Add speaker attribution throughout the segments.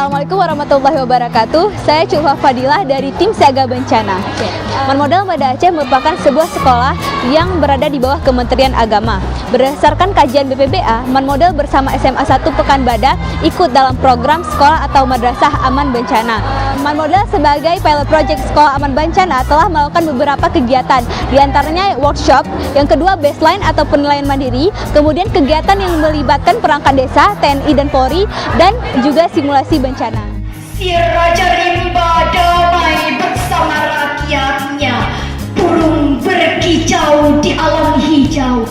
Speaker 1: Assalamualaikum warahmatullahi wabarakatuh. Saya Culfa Fadilah dari tim Siaga Bencana. Model Banda Aceh merupakan sebuah sekolah yang berada di bawah Kementerian Agama. Berdasarkan kajian BPBA, Model bersama SMA 1 Pekanbadak ikut dalam program Sekolah atau Madrasah Aman Bencana. Model sebagai pilot project Sekolah Aman Bencana telah melakukan beberapa kegiatan, diantaranya workshop, yang kedua baseline atau penilaian mandiri, kemudian kegiatan yang melibatkan perangkat desa, TNI dan Polri, dan juga simulasi bencana.
Speaker 2: Si Raja Rimba damai bersama rakyatnya, burung berkicau di alam hijau.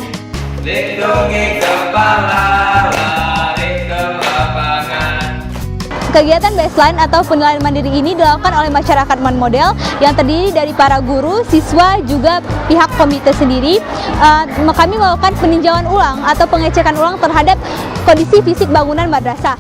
Speaker 3: Lindungi kepala, lari ke lapangan.
Speaker 1: Kegiatan baseline atau penilaian mandiri ini dilakukan oleh masyarakat Model yang terdiri dari para guru, siswa, juga pihak komite sendiri. Kami melakukan peninjauan ulang atau pengecekan ulang terhadap kondisi fisik bangunan madrasah.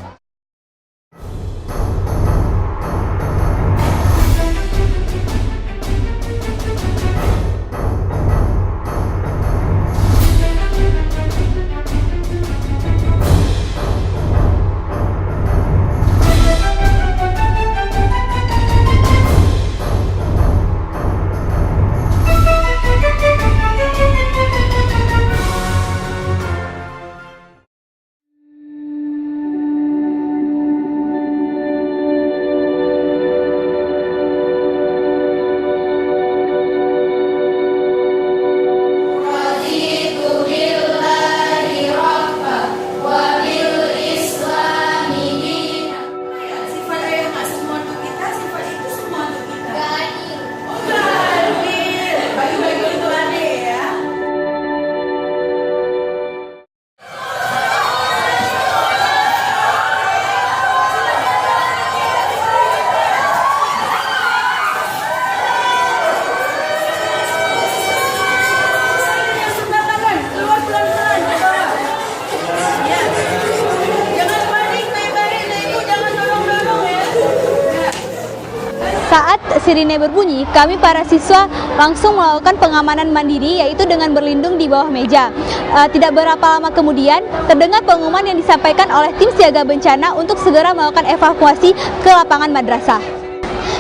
Speaker 1: Saat sirine berbunyi, kami para siswa langsung melakukan pengamanan mandiri, yaitu dengan berlindung di bawah meja. Tidak berapa lama kemudian, terdengar pengumuman yang disampaikan oleh tim siaga bencana untuk segera melakukan evakuasi ke lapangan madrasah.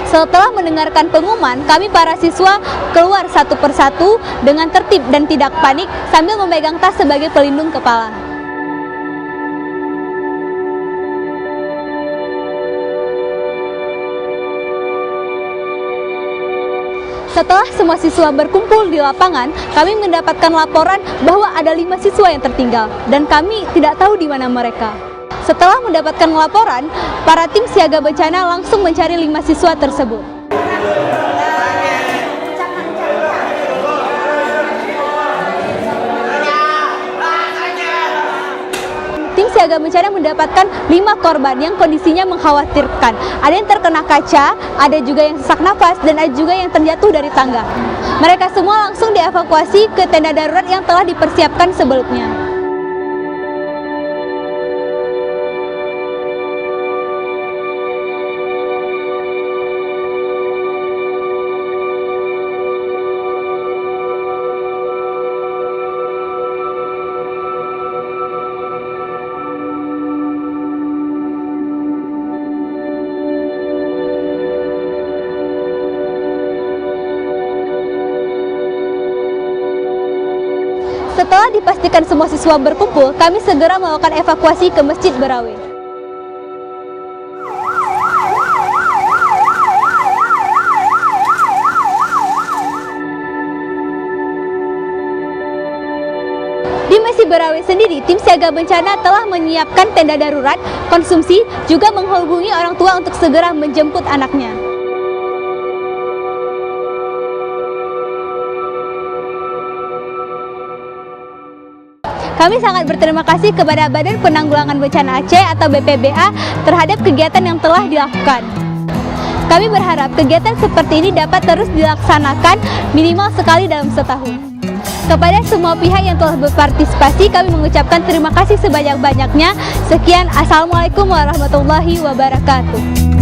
Speaker 1: Setelah mendengarkan pengumuman, kami para siswa keluar satu persatu dengan tertib dan tidak panik sambil memegang tas sebagai pelindung kepala. Setelah semua siswa berkumpul di lapangan, kami mendapatkan laporan bahwa ada 5 siswa yang tertinggal dan kami tidak tahu di mana mereka. Setelah mendapatkan laporan, para tim siaga bencana langsung mencari 5 siswa tersebut. Tim siaga bencana mendapatkan 5 korban yang kondisinya mengkhawatirkan. Ada yang terkena kaca, ada juga yang sesak nafas, dan ada juga yang terjatuh dari tangga. Mereka semua langsung dievakuasi ke tenda darurat yang telah dipersiapkan sebelumnya. Setelah dipastikan semua siswa berkumpul, kami segera melakukan evakuasi ke Masjid Berawe. Di Masjid Berawe sendiri, tim siaga bencana telah menyiapkan tenda darurat, konsumsi, juga menghubungi orang tua untuk segera menjemput anaknya. Kami sangat berterima kasih kepada Badan Penanggulangan Bencana Aceh atau BPBA terhadap kegiatan yang telah dilakukan. Kami berharap kegiatan seperti ini dapat terus dilaksanakan minimal sekali dalam setahun. Kepada semua pihak yang telah berpartisipasi, kami mengucapkan terima kasih sebanyak-banyaknya. Sekian, Assalamualaikum warahmatullahi wabarakatuh.